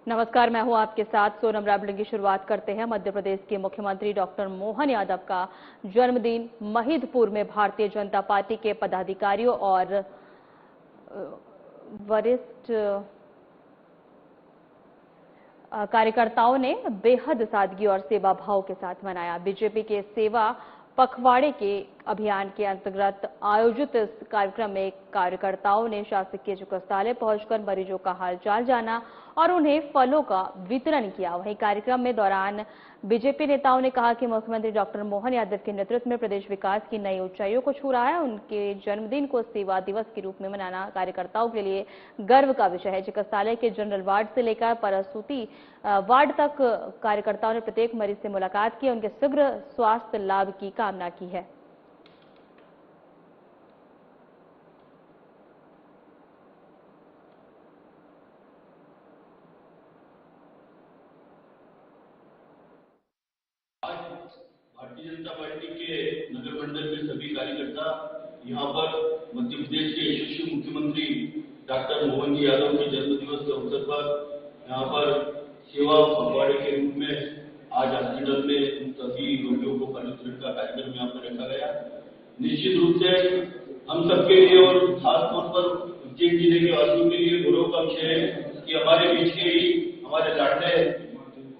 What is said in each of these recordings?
नमस्कार, मैं हूं आपके साथ सोनम राबलिंग की शुरुआत करते हैं। मध्य प्रदेश के मुख्यमंत्री डॉक्टर मोहन यादव का जन्मदिन महिदपुर में भारतीय जनता पार्टी के पदाधिकारियों और वरिष्ठ कार्यकर्ताओं ने बेहद सादगी और सेवा भाव के साथ मनाया। बीजेपी के सेवा पखवाड़े के अभियान के अंतर्गत आयोजित इस कार्यक्रम में कार्यकर्ताओं ने शासकीय चिकित्सालय पहुंचकर मरीजों का हालचाल जाना और उन्हें फलों का वितरण किया। वहीं कार्यक्रम में दौरान बीजेपी नेताओं ने कहा कि मुख्यमंत्री डॉक्टर मोहन यादव के नेतृत्व में प्रदेश विकास की नई ऊंचाइयों को छू रहा है। उनके जन्मदिन को सेवा दिवस के रूप में मनाना कार्यकर्ताओं के लिए गर्व का विषय है। चिकित्सालय के जनरल वार्ड से लेकर प्रसूति वार्ड तक कार्यकर्ताओं ने प्रत्येक मरीज से मुलाकात की, उनके शीघ्र स्वास्थ्य लाभ की कामना की है। भारतीय जनता पार्टी के नगर मंडल में सभी कार्यकर्ता यहाँ पर मध्य प्रदेश के यशस्वी मुख्यमंत्री डॉक्टर मोहन जी यादव के जन्म दिवस के अवसर पर यहाँ पर सेवा पखवाड़े के रूप में आज हॉस्पिटल में सभी रोगियों को फल वितरण का कार्यक्रम यहाँ पर रखा गया। निश्चित रूप से हम सबके लिए और खासतौर पर उज्जैन जिले के वासियों के लिए गौरव का विषय है कि हमारे बीच के ही हमारे लाडले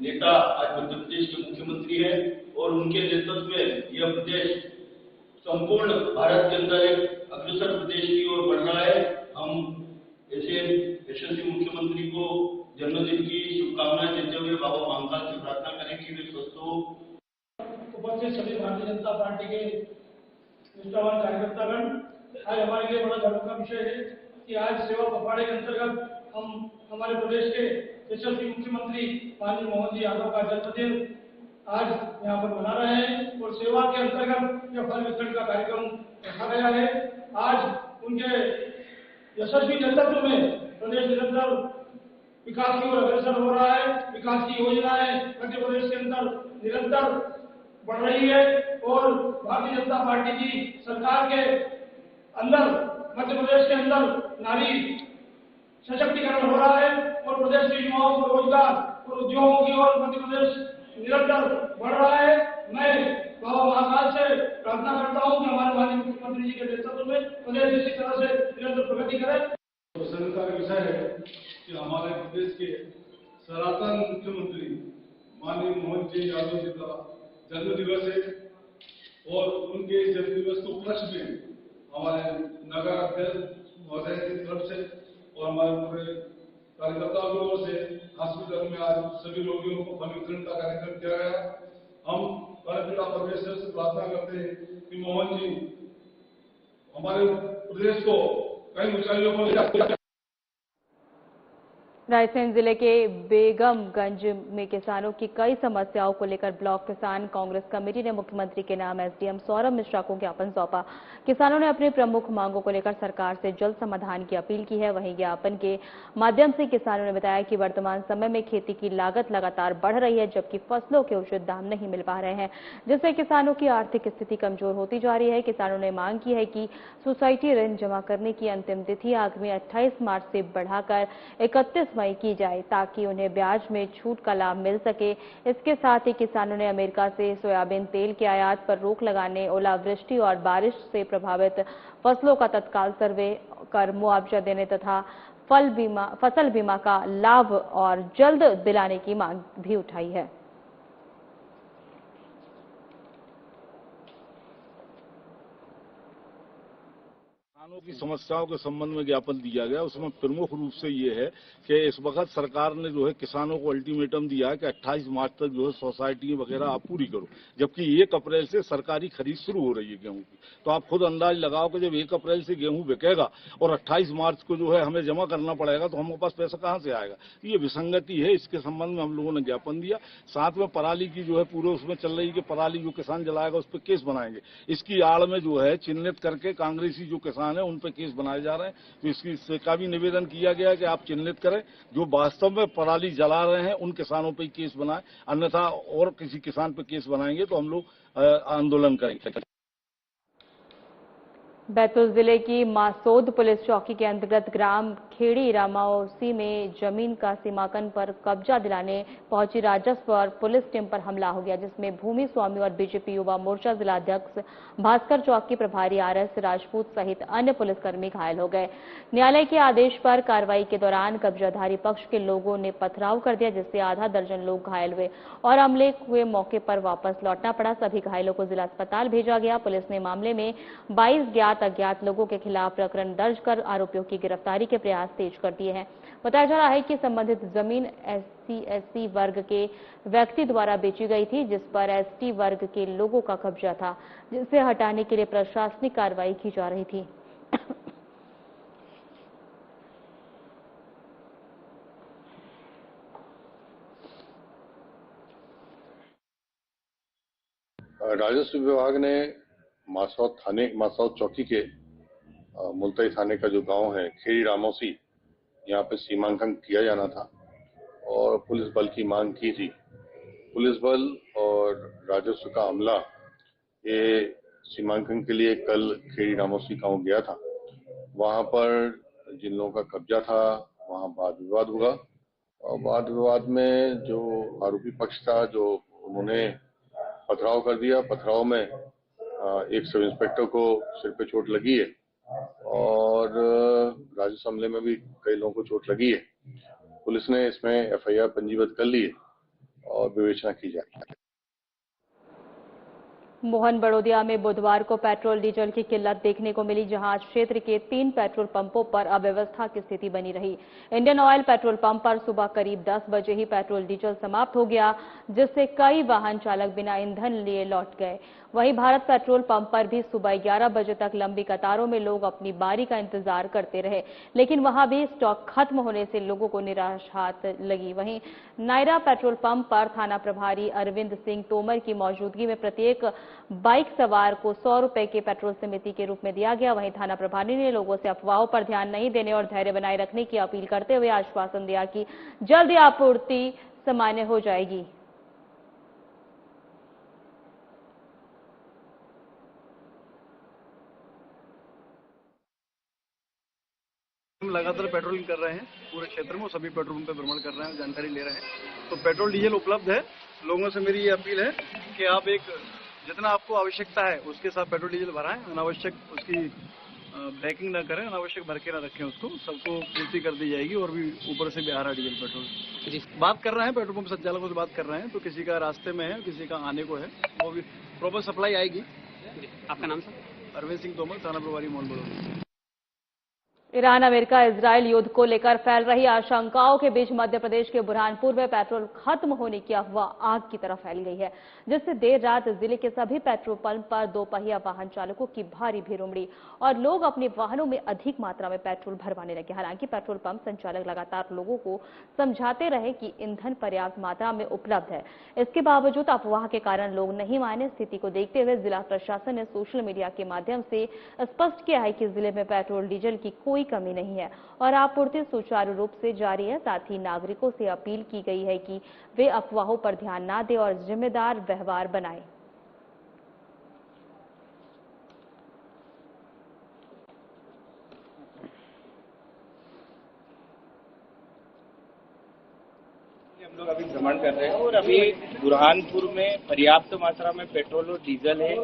नेता आज मध्य प्रदेश के मुख्यमंत्री हैं और उनके नेतृत्व में यह प्रदेश संपूर्ण भारत के अंदर एक अग्रसर प्रदेश की ओर बढ़ रहा है। हम ऐसे यशस्वी मुख्यमंत्री को जन्मदिन की शुभकामनाएं देते हुए बाबा महाकाल से प्रार्थना करें कि वे स्वस्थ हो। उपस्थित सभी भारतीय जनता पार्टी के निष्ठावान कार्यकर्तागण, आज हमारे लिए बड़ा गर्व का विषय है कि आज सेवा पखवाड़े के अंतर्गत हम हमारे प्रदेश के यशस्वी मुख्यमंत्री माननीय मोहन जी यादव का जन्मदिन आज यहाँ पर मना रहे हैं और सेवा के अंतर्गत यह फल वितरण का कार्यक्रम रखा गया है। आज उनके यशस्वी नेतृत्व में प्रदेश निरंतर विकास की ओर अग्रसर हो रहा है। विकास की योजनाएं मध्य प्रदेश के अंदर निरंतर बढ़ रही है और भारतीय जनता पार्टी की सरकार के अंदर मध्य प्रदेश के अंदर नारी सशक्तिकरण हो रहा है और प्रदेश के युवाओं को रोजगार और उद्योगों की ओर मध्य प्रदेश निरंतर बढ़ रहा है। मैं बाबा महाकाल से प्रार्थना करता हूं कि हमारे माननीय मुख्यमंत्री जी के नेतृत्व में प्रदेश इसी तरह से निरंतर प्रगति करे। प्रसन्नता का विषय है कि हमारे प्रदेश के सनातन मुख्यमंत्री माननीय मोहन जी यादव जी का जन्म दिवस है और उनके जन्म दिवस को उपलक्ष्य में हमारे नगर अध्यक्ष महोदय की तरफ से और हमारे पूरे कार्यकर्ताओं की ओर से हॉस्पिटल में आज सभी रोगियों को फल वितरण का कार्यक्रम किया गया। हम कार्यकर्ता परमेश्वर से प्रार्थना करते हैं कि मोहन जी हमारे प्रदेश को कई ऊंचाइयों पर ले जाए। रायसेन जिले के बेगमगंज में किसानों की कई समस्याओं को लेकर ब्लॉक किसान कांग्रेस कमेटी ने मुख्यमंत्री के नाम एसडीएम सौरभ मिश्रा को ज्ञापन सौंपा। किसानों ने अपनी प्रमुख मांगों को लेकर सरकार से जल्द समाधान की अपील की है। वहीं ज्ञापन के माध्यम से किसानों ने बताया कि वर्तमान समय में खेती की लागत लगातार बढ़ रही है, जबकि फसलों के उचित दाम नहीं मिल पा रहे हैं, जिससे किसानों की आर्थिक स्थिति कमजोर होती जा रही है। किसानों ने मांग की है कि सोसाइटी ऋण जमा करने की अंतिम तिथि आगामी 28 मार्च से बढ़ाकर 31 मई की जाए, ताकि उन्हें ब्याज में छूट का लाभ मिल सके। इसके साथ ही किसानों ने अमेरिका से सोयाबीन तेल के आयात पर रोक लगाने, ओलावृष्टि और बारिश से प्रभावित फसलों का तत्काल सर्वे कर मुआवजा देने तथा फसल बीमा का लाभ और जल्द दिलाने की मांग भी उठाई है। किसानों की समस्याओं के संबंध में ज्ञापन दिया गया। उसमें प्रमुख रूप से ये है कि इस वक्त सरकार ने जो है किसानों को अल्टीमेटम दिया है कि 28 मार्च तक जो है सोसाइटी वगैरह आप पूरी करो, जबकि 1 अप्रैल से सरकारी खरीद शुरू हो रही है गेहूं की। तो आप खुद अंदाज लगाओ कि जब 1 अप्रैल से गेहूं बिकेगा और 28 मार्च को जो है हमें जमा करना पड़ेगा तो हमारे पास पैसा कहाँ से आएगा। ये विसंगति है। इसके संबंध में हम लोगों ने ज्ञापन दिया। साथ में पराली की जो है पूरे उसमें चल रही कि पराली जो किसान जलाएगा उस पर केस बनाएंगे। इसकी आड़ में जो है चिन्हित करके कांग्रेसी जो किसान है उन पर केस बनाए जा रहे हैं। तो इसका भी निवेदन किया गया है कि आप चिन्हित करें जो वास्तव में पराली जला रहे हैं उन किसानों पर केस बनाए, अन्यथा और किसी किसान पर केस बनाएंगे तो हम लोग आंदोलन करेंगे। बैतूल जिले की मासोद पुलिस चौकी के अंतर्गत ग्राम खेड़ी रामावसी में जमीन का सीमांकन पर कब्जा दिलाने पहुंची राजस्व और पुलिस टीम पर हमला हो गया, जिसमें भूमि स्वामी और बीजेपी युवा मोर्चा जिला अध्यक्ष भास्कर चौक के प्रभारी आरएस राजपूत सहित अन्य पुलिसकर्मी घायल हो गए। न्यायालय के आदेश पर कार्रवाई के दौरान कब्जाधारी पक्ष के लोगों ने पथराव कर दिया, जिससे आधा दर्जन लोग घायल हुए और हमले हुए मौके पर वापस लौटना पड़ा। सभी घायलों को जिला अस्पताल भेजा गया। पुलिस ने मामले में 22 ज्ञात अज्ञात लोगों के खिलाफ प्रकरण दर्ज कर आरोपियों की गिरफ्तारी के प्रयास तेज कर दिए हैं। बताया जा रहा है कि संबंधित जमीन SC/SC वर्ग के व्यक्ति द्वारा बेची गई थी, जिस पर ST वर्ग के लोगों का कब्जा था, जिसे हटाने के लिए प्रशासनिक कार्रवाई की जा रही थी। राजस्व विभाग ने मासौद चौकी के मुल्ताई थाने का जो गांव है खेड़ी रामौसी, यहाँ पे सीमांकन किया जाना था और पुलिस बल की मांग की थी। पुलिस बल और राजस्व का अमला ये सीमांकन के लिए कल खेड़ी रामौसी गांव गया था। वहां पर जिन लोगों का कब्जा था वहां वाद विवाद हुआ और वाद विवाद में जो आरोपी पक्ष था जो उन्होंने पथराव कर दिया। पथराव में एक सब इंस्पेक्टर को सिर पे चोट लगी है और राजस्व हमले में भी कई लोगों को चोट लगी है। पुलिस ने इसमें FIR पंजीबद्ध कर ली है और विवेचना की जा रही है। मोहन बड़ोदिया में बुधवार को पेट्रोल डीजल की किल्लत देखने को मिली, जहां आज क्षेत्र के 3 पेट्रोल पंपों पर अव्यवस्था की स्थिति बनी रही। इंडियन ऑयल पेट्रोल पंप पर सुबह करीब 10 बजे ही पेट्रोल डीजल समाप्त हो गया, जिससे कई वाहन चालक बिना ईंधन लिए लौट गए। वहीं भारत पेट्रोल पंप पर भी सुबह 11 बजे तक लंबी कतारों में लोग अपनी बारी का इंतजार करते रहे, लेकिन वहां भी स्टॉक खत्म होने से लोगों को निराश हाथ लगी। वहीं नायरा पेट्रोल पंप पर थाना प्रभारी अरविंद सिंह तोमर की मौजूदगी में प्रत्येक बाइक सवार को 100 रुपए के पेट्रोल समिति के रूप में दिया गया। वहीं थाना प्रभारी ने लोगों से अफवाहों पर ध्यान नहीं देने और धैर्य बनाए रखने की अपील करते हुए आश्वासन दिया कि जल्द ही आपूर्ति सामान्य हो जाएगी। हम लगातार पेट्रोलिंग कर रहे हैं पूरे क्षेत्र में, सभी पेट्रोल पंप पे भ्रमण कर रहे हैं, जानकारी ले रहे हैं। तो पेट्रोल डीजल उपलब्ध है। लोगों से मेरी ये अपील है कि आप जितना आपको आवश्यकता है उसके साथ पेट्रोल डीजल भराएं, अनावश्यक उसकी बैकिंग ना करें, अनावश्यक भर के ना रखें उसको। सबको पूर्ति कर दी जाएगी और भी ऊपर से भी आ रहा डीजल पेट्रोल। बात कर रहे हैं पेट्रोल पंप संचालकों से बात कर रहे हैं, तो किसी का रास्ते में है, किसी का आने को है, वो भी प्रॉपर सप्लाई आएगी। आपका नाम सर? अरविंद सिंह तोमर, थाना प्रभारी Mohan Barodia. Iran America Israel युद्ध को लेकर फैल रही आशंकाओं के बीच मध्य प्रदेश के बुरहानपुर में पेट्रोल खत्म होने की अफवाह आग की तरह फैल गई है, जिससे देर रात जिले के सभी पेट्रोल पंप पर दोपहिया वाहन चालकों की भारी भीड़ उमड़ी और लोग अपने वाहनों में अधिक मात्रा में पेट्रोल भरवाने लगे। हालांकि पेट्रोल पंप संचालक लगातार लोगों को समझाते रहे कि ईंधन पर्याप्त मात्रा में उपलब्ध है। इसके बावजूद अफवाह के कारण लोग नहीं माने। स्थिति को देखते हुए जिला प्रशासन ने सोशल मीडिया के माध्यम से स्पष्ट किया है कि जिले में पेट्रोल डीजल की कोई कमी नहीं है और आपूर्ति सुचारू रूप से जारी है। साथ ही नागरिकों से अपील की गई है कि वे अफवाहों पर ध्यान न दें और जिम्मेदार व्यवहार बनाएं। हम लोग अभी भ्रमण कर रहे हैं और अभी बुरहानपुर में पर्याप्त मात्रा में पेट्रोल और डीजल है,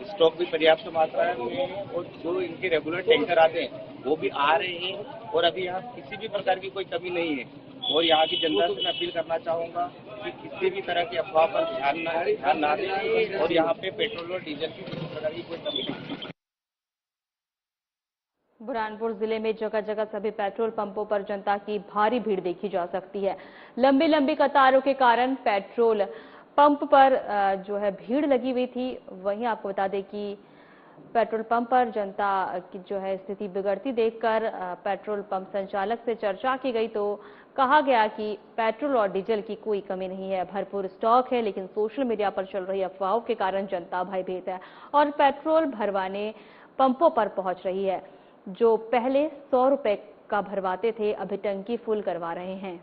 स्टॉक भी पर्याप्त मात्रा में है और जो इनके रेगुलर टैंकर आते हैं वो भी आ रहे हैं और अभी यहाँ किसी भी प्रकार की कोई कमी नहीं है। और यहाँ की जनता से मैं अपील करना चाहूँगा कि किसी भी तरह की अफवाह पर ध्यान ना दें और यहाँ पे पेट्रोल और डीजल की किसी प्रकार की कोई कमी नहीं है। बुरहानपुर जिले में जगह जगह सभी पेट्रोल पंपों पर जनता की भारी भीड़ देखी जा सकती है। लंबी लंबी कतारों के कारण पेट्रोल पंप पर जो है भीड़ लगी हुई थी। वहीं आपको बता दें कि पेट्रोल पंप पर जनता की जो है स्थिति बिगड़ती देखकर पेट्रोल पंप संचालक से चर्चा की गई, तो कहा गया कि पेट्रोल और डीजल की कोई कमी नहीं है, भरपूर स्टॉक है, लेकिन सोशल मीडिया पर चल रही अफवाहों के कारण जनता भयभीत है और पेट्रोल भरवाने पंपों पर पहुंच रही है। जो पहले 100 रुपए का भरवाते थे अभी टंकी फुल करवा रहे हैं।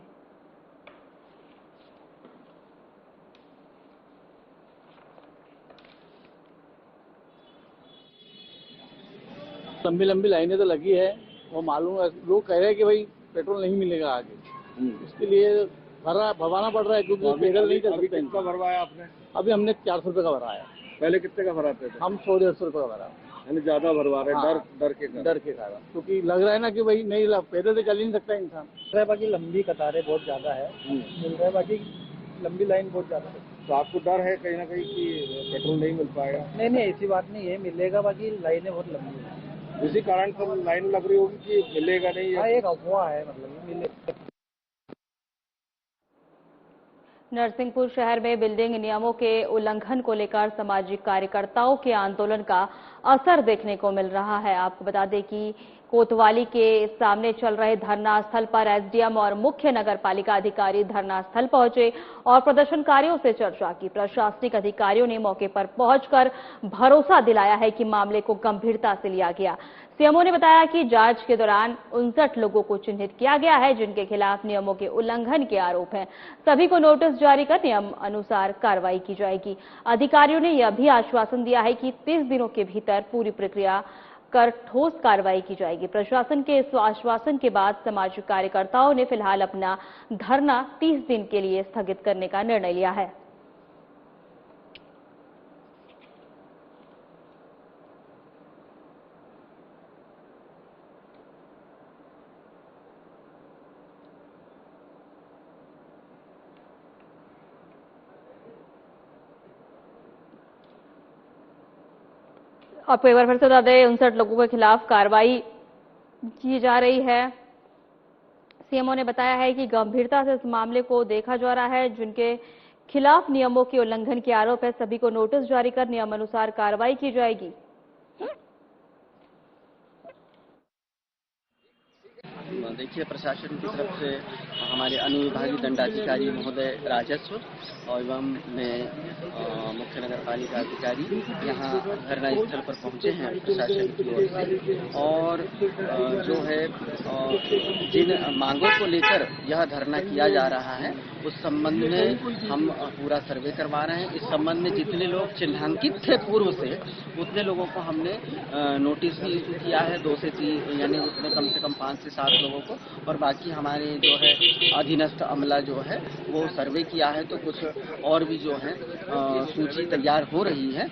लंबी लंबी लाइनें तो लगी है, वो मालूम है। लोग कह रहे हैं कि भाई पेट्रोल नहीं मिलेगा आगे। इसके लिए भरवाना पड़ रहा है, क्योंकि पैदल नहीं कर सकते। कितना भरवाया आपने? अभी हमने 400 रुपये का भराया। पहले कितने का भराते थे? हम 100-150 रुपये का भरा। यानी ज्यादा भरवा रहे? हाँ, डर के कारण, क्योंकि लग रहा है ना कि भाई नहीं, पैदल तो चल ही नहीं सकता इंसान। बाकी लंबी कतारें बहुत ज्यादा है, मिल रहा है, बाकी लंबी लाइन बहुत ज्यादा है। तो आपको डर है कहीं ना कहीं कि पेट्रोल नहीं मिल पाएगा? नहीं, ऐसी बात नहीं है, मिलेगा, बाकी लाइनें बहुत लंबी है। इसी कारण से लाइन लग रही होगी कि मिलेगा नहीं? हाँ, एक अफवाह है, मतलब मिलेगा। नरसिंहपुर शहर में बिल्डिंग नियमों के उल्लंघन को लेकर सामाजिक कार्यकर्ताओं के आंदोलन का असर देखने को मिल रहा है। आपको बता दें कि कोतवाली के सामने चल रहे धरना स्थल पर एसडीएम और मुख्य नगर पालिका अधिकारी धरना स्थल पहुंचे और प्रदर्शनकारियों से चर्चा की। प्रशासनिक अधिकारियों ने मौके पर पहुंचकर भरोसा दिलाया है कि मामले को गंभीरता से लिया गया। सीएमओ ने बताया कि जांच के दौरान 59 लोगों को चिन्हित किया गया है, जिनके खिलाफ नियमों के उल्लंघन के आरोप हैं। सभी को नोटिस जारी कर नियम अनुसार कार्रवाई की जाएगी। अधिकारियों ने यह भी आश्वासन दिया है कि 30 दिनों के भीतर पूरी प्रक्रिया कर ठोस कार्रवाई की जाएगी। प्रशासन के इस आश्वासन के बाद सामाजिक कार्यकर्ताओं ने फिलहाल अपना धरना 30 दिन के लिए स्थगित करने का निर्णय लिया है। आपको एक बार फिर से बता दें, 59 लोगों के खिलाफ कार्रवाई की जा रही है। सीएमओ ने बताया है कि गंभीरता से इस मामले को देखा जा रहा है। जिनके खिलाफ नियमों के उल्लंघन के आरोप है, सभी को नोटिस जारी कर नियम अनुसार कार्रवाई की जाएगी। देखिए, प्रशासन की तरफ से हमारे अनुविभागीय दंडाधिकारी महोदय राजस्व और एवं मुख्य नगर पालिका अधिकारी यहाँ धरना स्थल पर पहुंचे हैं प्रशासन की ओर से, और जो है जिन मांगों को लेकर यह धरना किया जा रहा है उस संबंध में हम पूरा सर्वे करवा रहे हैं। इस संबंध में जितने लोग चिन्हांकित थे पूर्व से, उतने लोगों को हमने नोटिस भी इशू किया है, 2 से 3 यानी उतने कम से कम 5 से 7 लोगों को, और बाकी हमारे जो है अधीनस्थ अमला जो है वो सर्वे किया है, तो कुछ और भी जो है सूची तैयार हो रही है।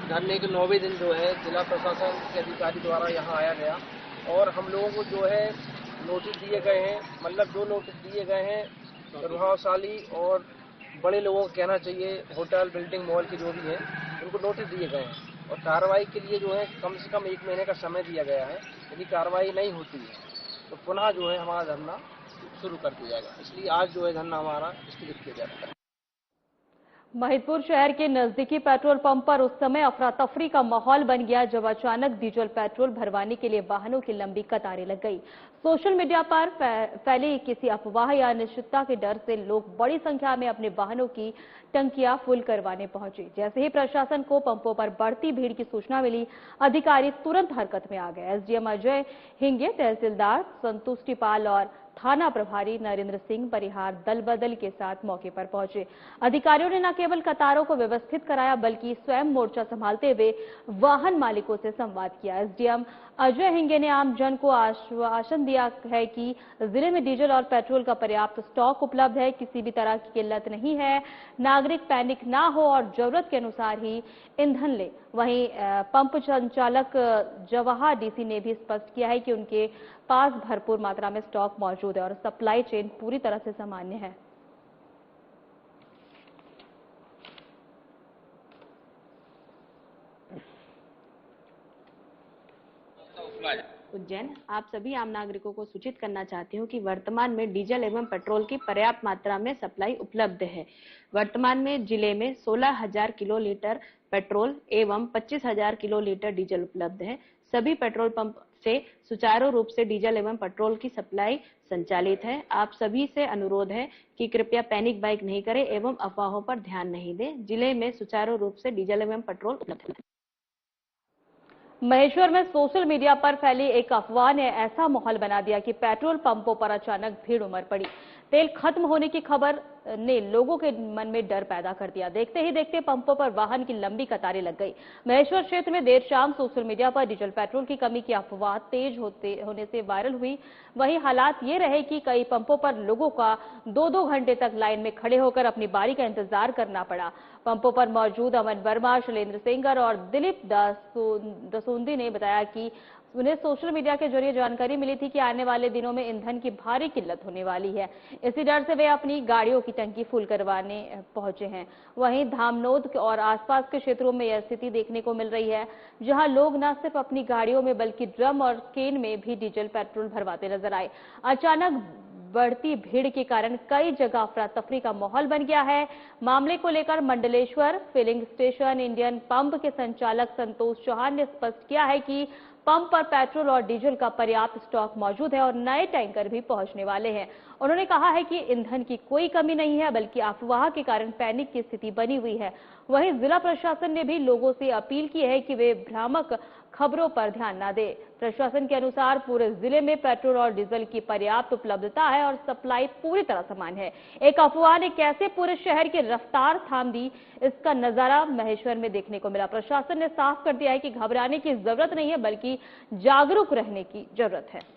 धरने के 9वें दिन जो है जिला प्रशासन के अधिकारी द्वारा यहाँ आया गया और हम लोगों को जो है नोटिस दिए गए हैं, मतलब जो नोटिस दिए गए हैं प्रभावशाली और बड़े लोगों को कहना चाहिए, होटल बिल्डिंग मॉल के जो भी हैं उनको नोटिस दिए गए हैं और कार्रवाई के लिए जो है कम से कम 1 महीने का समय दिया गया है। यदि कार्रवाई नहीं होती है तो पुनः जो है हमारा धरना शुरू कर दिया जाएगा। इसलिए आज जो है धरना हमारा स्थगित किया जाता है। महिदपुर शहर के नजदीकी पेट्रोल पंप पर उस समय अफरा तफरी का माहौल बन गया जब अचानक डीजल पेट्रोल भरवाने के लिए वाहनों की लंबी कतारें लग गई। सोशल मीडिया पर फैली किसी अफवाह या अनिश्चितता के डर से लोग बड़ी संख्या में अपने वाहनों की टंकियां फुल करवाने पहुंचे। जैसे ही प्रशासन को पंपों पर बढ़ती भीड़ की सूचना मिली, अधिकारी तुरंत हरकत में आ गए। एसडीएम अजय हिंगे, तहसीलदार संतुष्टि पाल और थाना प्रभारी नरेंद्र सिंह परिहार दल बदल के साथ मौके पर पहुंचे। अधिकारियों ने न केवल कतारों को व्यवस्थित कराया बल्कि स्वयं मोर्चा संभालते हुए वाहन मालिकों से संवाद किया। एसडीएम अजय हिंगे ने आम जन को आश्वासन दिया है कि जिले में डीजल और पेट्रोल का पर्याप्त स्टॉक उपलब्ध है, किसी भी तरह की किल्लत नहीं है, नागरिक पैनिक ना हो और जरूरत के अनुसार ही ईंधन ले। वहीं पंप संचालक जवाहर डीसी ने भी स्पष्ट किया है कि उनके पास भरपूर मात्रा में स्टॉक मौजूद है और सप्लाई चेन पूरी तरह से सामान्य है। उज्जैन आप सभी आम नागरिकों को सूचित करना चाहती हूँ कि वर्तमान में डीजल एवं पेट्रोल की पर्याप्त मात्रा में सप्लाई उपलब्ध है। वर्तमान में जिले में 16,000 किलोलीटर पेट्रोल एवं 25,000 किलोलीटर डीजल उपलब्ध है। सभी पेट्रोल पंप से सुचारू रूप से डीजल एवं पेट्रोल की सप्लाई संचालित है। आप सभी से अनुरोध है कि कृपया पैनिक बाइक नहीं करें एवं अफवाहों पर ध्यान नहीं दें। जिले में सुचारू रूप से डीजल एवं पेट्रोल उपलब्ध है। महेश्वर में सोशल मीडिया पर फैली एक अफवाह ने ऐसा माहौल बना दिया कि पेट्रोल पंपों पर अचानक भीड़ उमड़ पड़ी। तेल खत्म होने की खबर ने लोगों के मन में डर पैदा कर दिया। देखते ही देखते पंपों पर वाहन की लंबी कतारें लग गई। महेश्वर क्षेत्र में देर शाम सोशल मीडिया पर डीजल पेट्रोल की कमी की अफवाह तेज होने से वायरल हुई। वहीं हालात ये रहे कि कई पंपों पर लोगों का 2-2 घंटे तक लाइन में खड़े होकर अपनी बारी का इंतजार करना पड़ा। पंपों पर मौजूद अमन वर्मा, शैलेंद्र सेंगर और दिलीप दसोंदी ने बताया कि उन्हें सोशल मीडिया के जरिए जानकारी मिली थी कि आने वाले दिनों में ईंधन की भारी किल्लत होने वाली है। इसी डर से वे अपनी गाड़ियों की टंकी फुल करवाने पहुंचे हैं। वहीं धामनोद और आसपास के क्षेत्रों में यह स्थिति देखने को मिल रही है, जहां लोग न सिर्फ अपनी गाड़ियों में बल्कि ड्रम और केन में भी डीजल पेट्रोल भरवाते नजर आए। अचानक बढ़ती भीड़ के कारण कई जगह अफरा तफरी का माहौल बन गया है। मामले को लेकर Mandleshwar filling station Indian pump के संचालक संतोष चौहान ने स्पष्ट किया है कि पंप पर पेट्रोल और डीजल का पर्याप्त स्टॉक मौजूद है और नए टैंकर भी पहुंचने वाले हैं। उन्होंने कहा है कि ईंधन की कोई कमी नहीं है, बल्कि अफवाह के कारण पैनिक की स्थिति बनी हुई है। वहीं जिला प्रशासन ने भी लोगों से अपील की है कि वे भ्रामक खबरों पर ध्यान न दें। प्रशासन के अनुसार पूरे जिले में पेट्रोल और डीजल की पर्याप्त उपलब्धता है और सप्लाई पूरी तरह समान है। एक अफवाह ने कैसे पूरे शहर की रफ्तार थाम दी, इसका नजारा महेश्वर में देखने को मिला। प्रशासन ने साफ कर दिया है कि घबराने की जरूरत नहीं है, बल्कि जागरूक रहने की जरूरत है।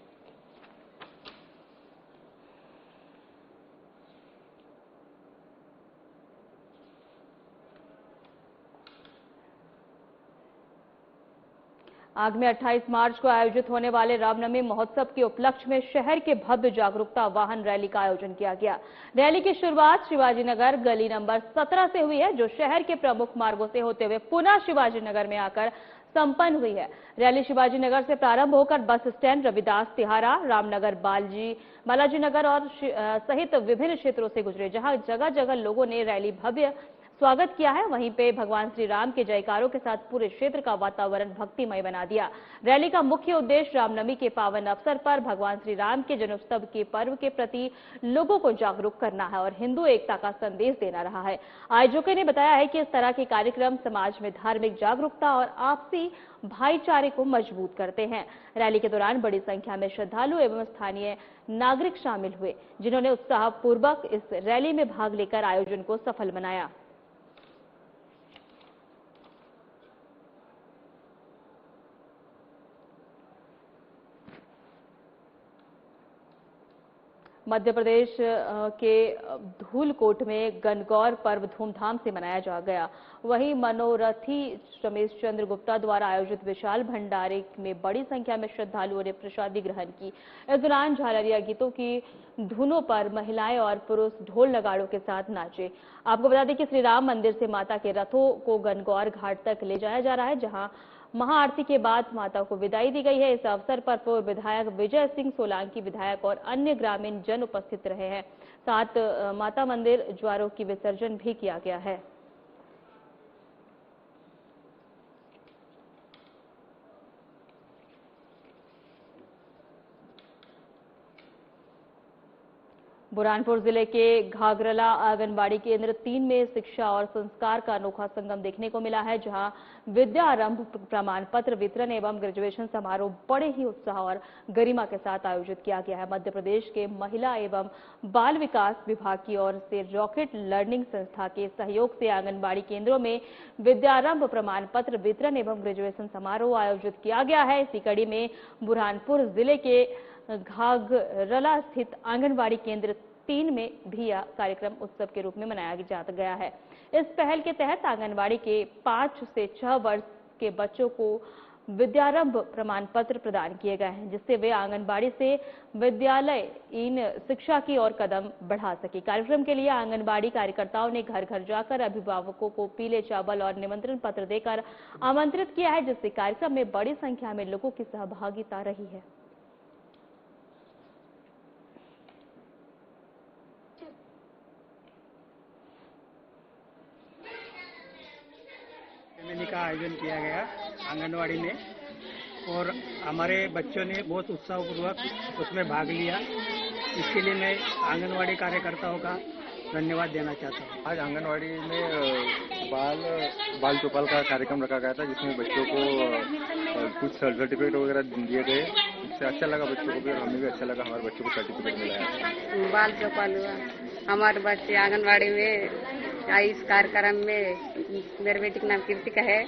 आगामी 28 मार्च को आयोजित होने वाले रामनवमी महोत्सव के उपलक्ष्य में शहर के भव्य जागरूकता वाहन रैली का आयोजन किया गया। रैली की शुरुआत शिवाजीनगर गली नंबर 17 से हुई है, जो शहर के प्रमुख मार्गों से होते हुए पुनः शिवाजीनगर में आकर संपन्न हुई है। रैली शिवाजीनगर से प्रारंभ होकर बस स्टैंड, रविदास तिहारा, रामनगर, बालाजी नगर और सहित विभिन्न क्षेत्रों से गुजरे, जहां जगह जगह लोगों ने रैली भव्य स्वागत किया है। वहीं पे भगवान श्री राम के जयकारों के साथ पूरे क्षेत्र का वातावरण भक्तिमय बना दिया। रैली का मुख्य उद्देश्य रामनवमी के पावन अवसर पर भगवान श्री राम के जन्मोत्सव के पर्व के प्रति लोगों को जागरूक करना है और हिंदू एकता का संदेश देना रहा है। आयोजकों ने बताया है कि इस तरह के कार्यक्रम समाज में धार्मिक जागरूकता और आपसी भाईचारे को मजबूत करते हैं। रैली के दौरान बड़ी संख्या में श्रद्धालु एवं स्थानीय नागरिक शामिल हुए, जिन्होंने उत्साहपूर्वक इस रैली में भाग लेकर आयोजन को सफल बनाया। मध्य प्रदेश के धूलकोट में गणगौर पर्व धूमधाम से मनाया जा गया। वहीं मनोरथी रमेश चंद्र गुप्ता द्वारा आयोजित विशाल भंडारे में बड़ी संख्या में श्रद्धालुओं ने प्रसादी ग्रहण की। इस दौरान झालरिया गीतों की धुनों पर महिलाएं और पुरुष ढोल नगाड़ों के साथ नाचे। आपको बता दें कि श्री राम मंदिर से माता के रथों को गणगौर घाट तक ले जाया जा रहा है, जहां महाआरती के बाद माता को विदाई दी गई है। इस अवसर पर पूर्व विधायक विजय सिंह सोलंकी विधायक और अन्य ग्रामीण जन उपस्थित रहे हैं। साथ माता मंदिर ज्वारों की विसर्जन भी किया गया है। बुरहानपुर जिले के घाघरला आंगनबाड़ी केंद्र 3 में शिक्षा और संस्कार का अनोखा संगम देखने को मिला है, जहां विद्या आरंभ प्रमाण पत्र वितरण एवं ग्रेजुएशन समारोह बड़े ही उत्साह और गरिमा के साथ आयोजित किया गया है। मध्य प्रदेश के महिला एवं बाल विकास विभाग की ओर से रॉकेट लर्निंग संस्था के सहयोग से आंगनबाड़ी केंद्रों में विद्यारंभ प्रमाण पत्र वितरण एवं ग्रेजुएशन समारोह आयोजित किया गया है। इसी कड़ी में बुरहानपुर जिले के घाघरला स्थित आंगनबाड़ी केंद्र 3 में भी यह कार्यक्रम उत्सव के रूप में मनाया जा गया है। इस पहल के तहत आंगनबाड़ी के 5 से 6 वर्ष के बच्चों को विद्यारंभ प्रमाण पत्र प्रदान किए गए हैं, जिससे वे आंगनबाड़ी से विद्यालयीन शिक्षा की ओर कदम बढ़ा सके। कार्यक्रम के लिए आंगनबाड़ी कार्यकर्ताओं ने घर घर जाकर अभिभावकों को पीले चावल और निमंत्रण पत्र देकर आमंत्रित किया है, जिससे कार्यक्रम में बड़ी संख्या में लोगों की सहभागिता रही है। सेरेमनी का आयोजन किया गया आंगनवाड़ी में और हमारे बच्चों ने बहुत उत्साहपूर्वक उसमें भाग लिया। इसके लिए मैं आंगनवाड़ी कार्यकर्ताओं का धन्यवाद देना चाहता हूँ। आज आंगनवाड़ी में बाल चौपाल का कार्यक्रम रखा गया था, जिसमें बच्चों को कुछ सर्टिफिकेट वगैरह दिए गए इससे अच्छा लगा बच्चों को भी और हमें भी अच्छा लगा, हमारे बच्चों को सर्टिफिकेट मिला है। बाल चौपाल हुआ, हमारे बच्चे आंगनवाड़ी में आई इस कार्यक्रम में। मेरे बेटी का नाम कृतिका है।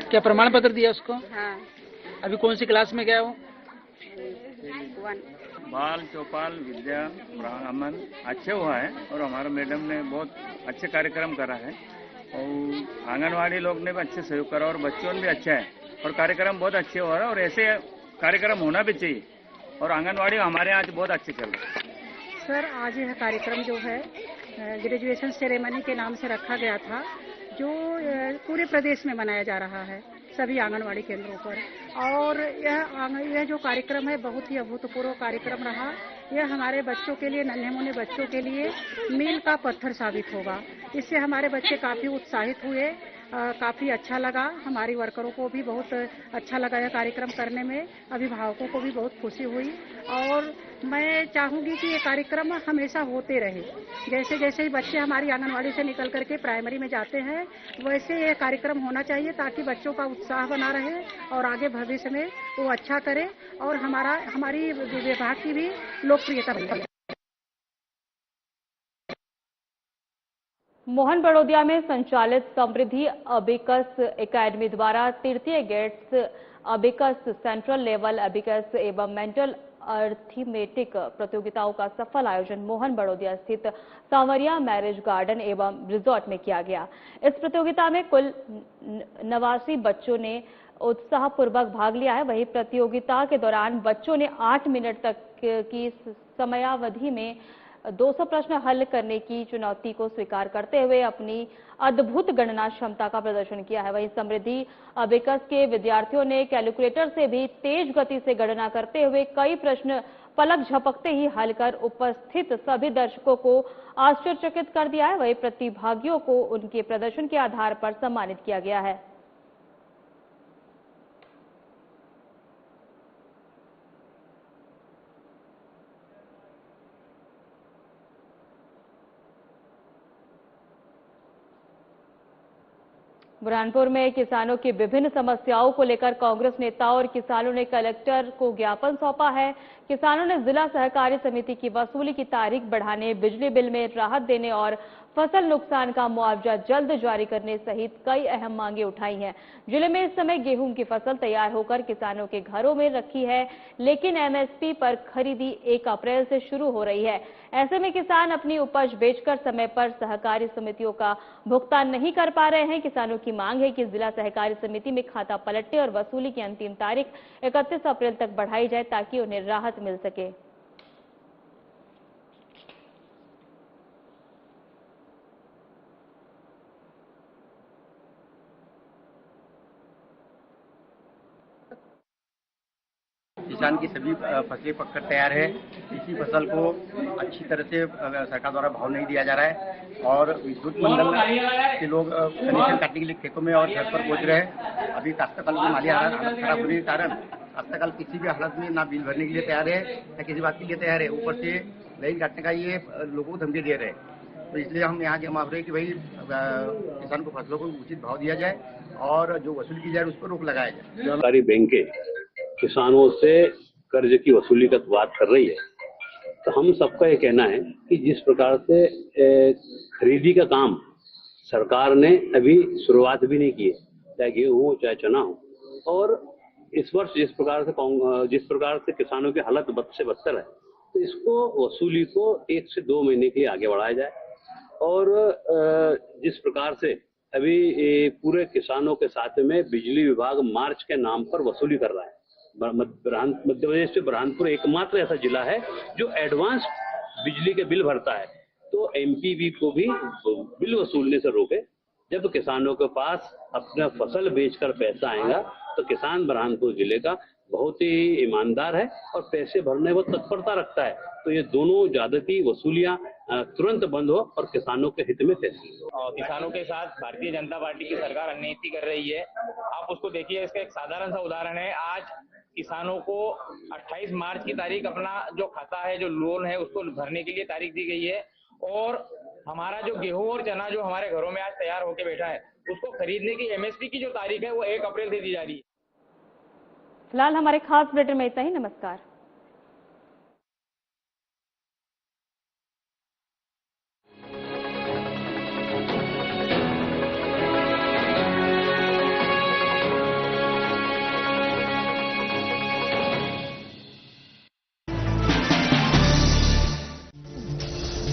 क्या प्रमाण पत्र दिया उसको? हाँ। अभी कौन सी क्लास में गया वो? 1। बाल चौपाल विद्या ब्राह्मण अच्छे हुआ है और हमारे मैडम ने बहुत अच्छे कार्यक्रम करा है और आंगनवाड़ी लोग ने भी अच्छे सहयोग करा और बच्चों ने भी अच्छा है और कार्यक्रम बहुत अच्छे हो रहा है और ऐसे कार्यक्रम होना भी चाहिए और आंगनवाड़ी हमारे यहाँ आज बहुत अच्छे चल रहे हैं। सर, आज यह कार्यक्रम जो है ग्रेजुएशन सेरेमनी के नाम से रखा गया था, जो पूरे प्रदेश में मनाया जा रहा है सभी आंगनवाड़ी केंद्रों पर। और यह जो कार्यक्रम है बहुत ही अभूतपूर्व कार्यक्रम रहा। यह हमारे बच्चों के लिए, नन्हे मुन्ने बच्चों के लिए मील का पत्थर साबित होगा। इससे हमारे बच्चे काफी उत्साहित हुए, काफी अच्छा लगा। हमारी वर्करों को भी बहुत अच्छा लगा यह कार्यक्रम करने में, अभिभावकों को भी बहुत खुशी हुई। और मैं चाहूंगी कि ये कार्यक्रम हमेशा होते रहे। जैसे जैसे ही बच्चे हमारी आंगनवाड़ी से निकल करके प्राइमरी में जाते हैं, वैसे ये कार्यक्रम होना चाहिए ताकि बच्चों का उत्साह बना रहे और आगे भविष्य में वो अच्छा करे और हमारी विभाग की भी लोकप्रियता बढ़े। मोहन बड़ौदिया में संचालित समृद्धि अबिकस एकेडमी द्वारा तृतीय gets abacus central level abacus एवं मेंटल अर्थमेटिक प्रतियोगिताओं का सफल आयोजन मोहन बड़ौदिया स्थित सांवरिया मैरिज गार्डन एवं रिजॉर्ट में किया गया। इस प्रतियोगिता में कुल 89 बच्चों ने उत्साहपूर्वक भाग लिया है। वहीं प्रतियोगिता के दौरान बच्चों ने 8 मिनट तक की समयावधि में 200 प्रश्न हल करने की चुनौती को स्वीकार करते हुए अपनी अद्भुत गणना क्षमता का प्रदर्शन किया है। वहीं समृद्धि अबिकस के विद्यार्थियों ने कैलकुलेटर से भी तेज गति से गणना करते हुए कई प्रश्न पलक झपकते ही हल कर उपस्थित सभी दर्शकों को आश्चर्यचकित कर दिया है। वहीं प्रतिभागियों को उनके प्रदर्शन के आधार पर सम्मानित किया गया है। बुरहानपुर में किसानों की विभिन्न समस्याओं को लेकर कांग्रेस नेताओं और किसानों ने कलेक्टर को ज्ञापन सौंपा है। किसानों ने जिला सहकारी समिति की वसूली की तारीख बढ़ाने, बिजली बिल में राहत देने और फसल नुकसान का मुआवजा जल्द जारी करने सहित कई अहम मांगे उठाई हैं। जिले में इस समय गेहूं की फसल तैयार होकर किसानों के घरों में रखी है, लेकिन एमएसपी पर खरीदी 1 अप्रैल से शुरू हो रही है। ऐसे में किसान अपनी उपज बेचकर समय पर सहकारी समितियों का भुगतान नहीं कर पा रहे हैं। किसानों की मांग है कि जिला सहकारी समिति में खाता पलटने और वसूली की अंतिम तारीख 31 अप्रैल तक बढ़ाई जाए ताकि उन्हें राहत मिल सके। किसान की सभी फसलें पककर तैयार है। इसी फसल को अच्छी तरह से सरकार द्वारा भाव नहीं दिया जा रहा है और विद्युत मंडल के लोग कनेक्शन काटने के लिए खेतों में और घर पर पहुंच रहे हैं। अभी काश्तकार की माली हालत खराब होने के कारण काश्तकार किसी भी हालत में ना बिल भरने के लिए तैयार है, ना किसी बात के लिए तैयार है। ऊपर से लाइन काटने का ये लोगों को धमकी दे रहे हैं। तो इसलिए हम यहाँ जमा हो रहे हैं कि भाई किसान को फसलों को उचित भाव दिया जाए और जो वसूल की जाए उस पर रोक लगाया जाए। सरकारी बैंकें किसानों से कर्ज की वसूली का बात कर रही है, तो हम सबका ये कहना है कि जिस प्रकार से खरीदी का काम सरकार ने अभी शुरुआत भी नहीं की है, चाहे गेहूं हो चाहे चना हो, और इस वर्ष जिस प्रकार से किसानों की हालत बद से बदतर है, तो इसको वसूली को 1 से 2 महीने के लिए आगे बढ़ाया जाए। और जिस प्रकार से अभी पूरे किसानों के साथ में बिजली विभाग मार्च के नाम पर वसूली कर रहा है। मध्य प्रदेश में बुरहानपुर एकमात्र ऐसा जिला है जो एडवांस बिजली के बिल भरता है। तो एमपीवी को भी बिल वसूलने से रोके। जब किसानों के पास अपना फसल बेचकर पैसा आएगा तो किसान बुरहानपुर जिले का बहुत ही ईमानदार है और पैसे भरने में तत्परता रखता है। तो ये दोनों ज्यादती वसूलियां तुरंत बंद हो और किसानों के हित में फैसले हो। किसानों के साथ भारतीय जनता पार्टी की सरकार अनैति कर रही है। आप उसको देखिए, इसका एक साधारण सा उदाहरण है। आज किसानों को 28 मार्च की तारीख अपना जो खाता है, जो लोन है, उसको भरने के लिए तारीख दी गई है और हमारा जो गेहूं और चना जो हमारे घरों में आज तैयार होकर बैठा है, उसको खरीदने की एमएसपी की जो तारीख है वो 1 अप्रैल से दी जा रही है। फिलहाल हमारे खास बुलेटिन में इतना ही। नमस्कार।